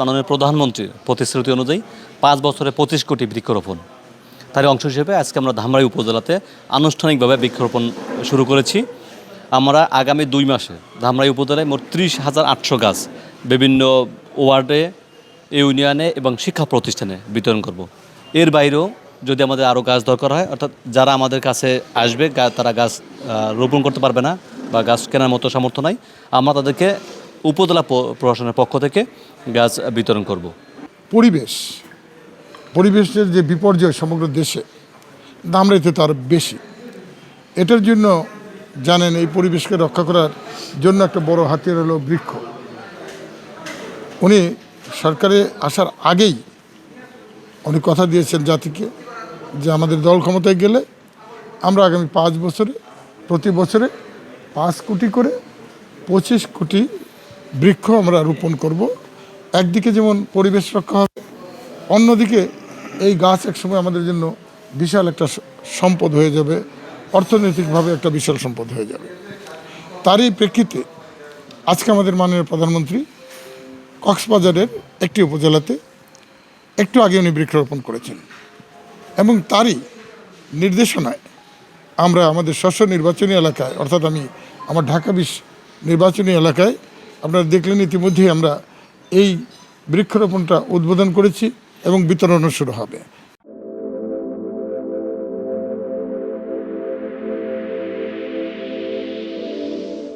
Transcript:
মাননীয় প্রধানমন্ত্রীর প্রতিশ্রুতি অনুযায়ী 5 বছরে 25 কোটি বৃক্ষরোপণ তার অংশ হিসেবে আজকে আমরা ধামরাই উপজেলাতে আনুষ্ঠানিকভাবে বৃক্ষরোপণ শুরু করেছি। আমরা আগামী 2 মাসে ধামরাই উপজেলায় মোট 30,800 গাছ বিভিন্ন ওয়ার্ডে, ইউনিয়নে এবং শিক্ষা প্রতিষ্ঠানে বিতরণ করব। এর বাইরেও যদি আমাদের আরও গাছ দরকার হয়, অর্থাৎ যারা আমাদের কাছে আসবে তারা গাছ রোপণ করতে পারবে না বা গাছ কেনার মতো সামর্থ্য নাই, আমরা তাদেরকে উপজেলা প্রশাসনের পক্ষ থেকে গাছ বিতরণ করব। পরিবেশের যে বিপর্যয় সমগ্র দেশে, ধামরাইতে তার বেশি। এটার জন্য জানেন, এই পরিবেশকে রক্ষা করার জন্য একটা বড় হাতিয়ার হলো বৃক্ষ। উনি সরকারে আসার আগেই উনি কথা দিয়েছেন জাতিকে যে আমাদের দল ক্ষমতায় গেলে আমরা আগামী 5 বছরে প্রতি বছরে 5 কোটি করে 25 কোটি বৃক্ষ আমরা রোপণ করব। একদিকে যেমন পরিবেশ রক্ষা হবে, অন্যদিকে এই গাছ একসময় আমাদের জন্য বিশাল একটা সম্পদ হয়ে যাবে, অর্থনৈতিকভাবে একটা বিশাল সম্পদ হয়ে যাবে। তারই প্রেক্ষিতে আজকে আমাদের মাননীয় প্রধানমন্ত্রী কক্সবাজারের একটি উপজেলাতে একটু আগে উনি বৃক্ষরোপণ করেছেন এবং তারই নির্দেশনায় আমরা আমাদের শস্য নির্বাচনী এলাকায়, অর্থাৎ আমি আমার ঢাকা 20 নির্বাচনী এলাকায় আপনারা দেখলেন ইতিমধ্যেই আমরা এই বৃক্ষরোপণটা উদ্বোধন করেছি এবং বিতরণও শুরু হবে।